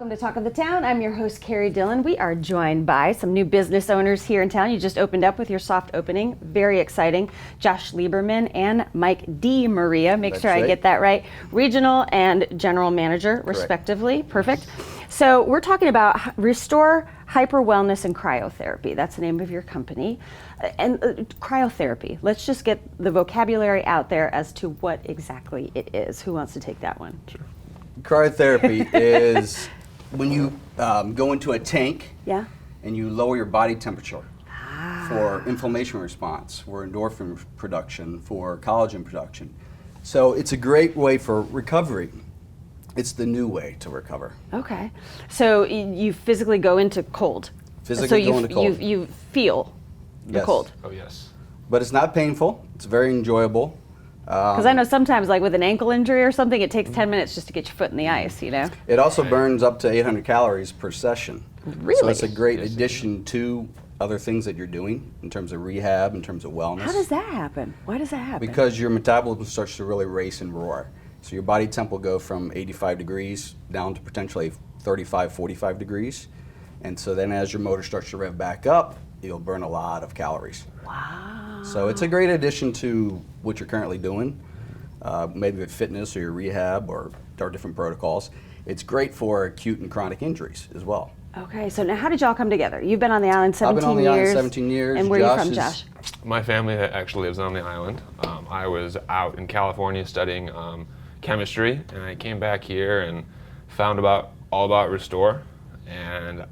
Welcome to Talk of the Town. I'm your host, Carrie Dillon. We are joined by some new business owners here in town. You just opened up with your soft opening. Very exciting. Josh Lieberman and Mike DeMaria. Make sure I get that right. Regional and General Manager, respectively. Correct. Perfect. So we're talking about Restore Hyper Wellness and Cryotherapy. That's the name of your company. And cryotherapy, let's just get the vocabulary out there as to what exactly it is. Who wants to take that one? Sure. Cryotherapy is when you go into a tank and you lower your body temperature for inflammation response, for endorphin production, for collagen production. So it's a great way for recovery. It's the new way to recover. Okay. So you physically go into cold. Physically go into cold. You feel the cold. Oh, yes. But it's not painful. It's very enjoyable. Because I know sometimes, like with an ankle injury or something, it takes 10 minutes just to get your foot in the ice, you know? It also burns up to 800 calories per session. Really? So it's a great addition to other things that you're doing in terms of rehab, in terms of wellness. How does that happen? Why does that happen? Because your metabolism starts to really race and roar. So your body temp will go from 85 degrees down to potentially 35, 45 degrees. And so then as your motor starts to rev back up, you'll burn a lot of calories. Wow. So it's a great addition to what you're currently doing, maybe with fitness or your rehab or different protocols. It's great for acute and chronic injuries as well. Okay, so now how did y'all come together? You've been on the island 17 years. I've been on the island 17 years. And where are you from, Josh? My family actually lives on the island. I was out in California studying chemistry, and I came back here and found all about Restore, and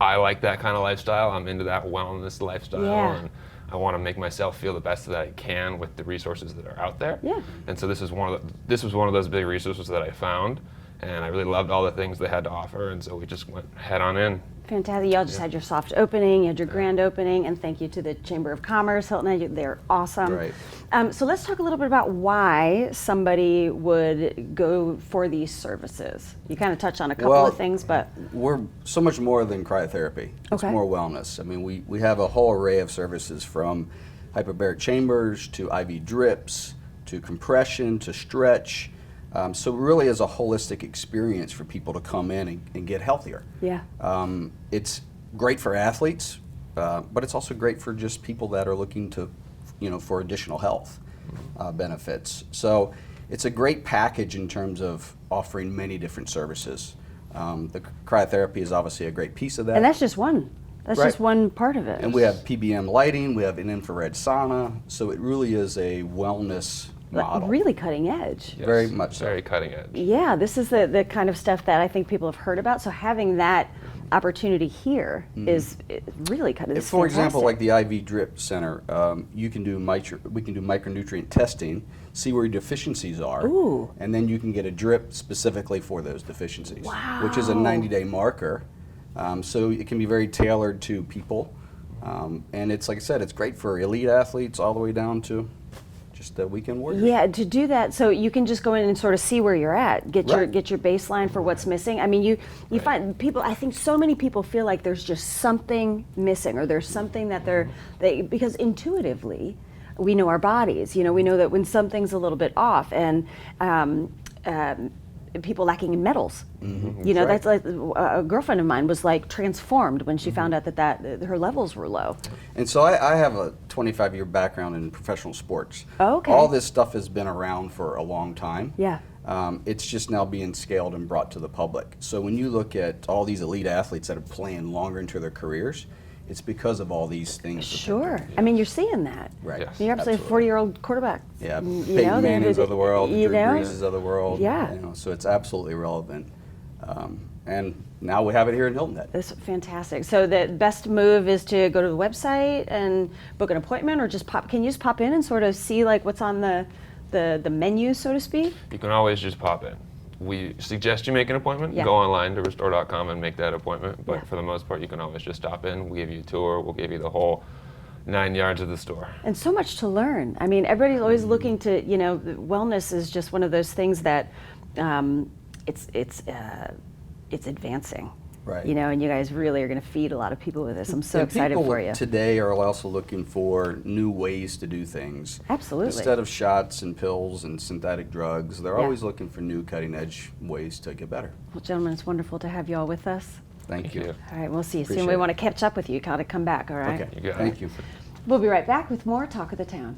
I like that kind of lifestyle. I'm into that wellness lifestyle, and I want to make myself feel the best that I can with the resources that are out there. Yeah. And so this was one of those big resources that I found, and I really loved all the things they had to offer, and so we just went head on in. Fantastic. Y'all just had your soft opening, you had your grand opening, and thank you to the Chamber of Commerce, Hilton, they're awesome. Right. So let's talk a little bit about why somebody would go for these services. You kind of touched on a couple of things, but... We're so much more than cryotherapy. It's more wellness. I mean, we have a whole array of services from hyperbaric chambers to IV drips to compression to stretch. So it really is a holistic experience for people to come in and get healthier. Yeah. It's great for athletes, but it's also great for just people that are looking to, for additional health benefits. So it's a great package in terms of offering many different services. The cryotherapy is obviously a great piece of that. And that's just one. That's just one part of it. And we have PBM lighting, we have an infrared sauna, so it really is a wellness model. Really cutting edge. Yes, very much so. Very cutting edge. Yeah, this is the kind of stuff that I think people have heard about. So having that opportunity here is really cutting edge. For example, like the IV drip center, we can do micronutrient testing, see where your deficiencies are, and then you can get a drip specifically for those deficiencies, which is a 90-day marker. So it can be very tailored to people, and it's like I said, it's great for elite athletes all the way down to just the weekend warriors. Yeah, to do that, so you can just go in and sort of see where you're at, get your baseline for what's missing. I mean, you find people. I think so many people feel like there's just something missing, or there's something that because intuitively, we know our bodies. We know that when something's a little bit off, and people lacking in metals. That's like a girlfriend of mine was like transformed when she found out that her levels were low. And so I have a 25-year background in professional sports. Okay. All this stuff has been around for a long time. Yeah. It's just now being scaled and brought to the public. So when you look at all these elite athletes that are playing longer into their careers, it's because of all these things. Sure. I mean, you're seeing that. Right. Yes. You're absolutely a 40-year-old quarterback. Yeah. Peyton Mannings of the world, Drew Brees of the world. Yeah. So it's absolutely relevant. And now we have it here in Hilton. That's fantastic. So the best move is to go to the website and book an appointment, or just can you just pop in and sort of see like what's on the menu, so to speak? You can always just pop in. We suggest you make an appointment. Go online to restore.com and make that appointment. But for the most part, you can always just stop in. We'll give you a tour. We'll give you the whole 9 yards of the store. And so much to learn. I mean, everybody's always looking to, wellness is just one of those things that it's advancing. Right. You know, and you guys really are going to feed a lot of people with this. I'm so And excited people for you. today are also looking for new ways to do things. Absolutely. Instead of shots and pills and synthetic drugs, they're Yeah. always looking for new cutting-edge ways to get better. Well, gentlemen, it's wonderful to have you all with us. Thank you. All right, we'll see you soon. Appreciate We it. want to catch up with you. Kind of come back, all right? Okay. You got it. Thank you. We'll be right back with more Talk of the Town.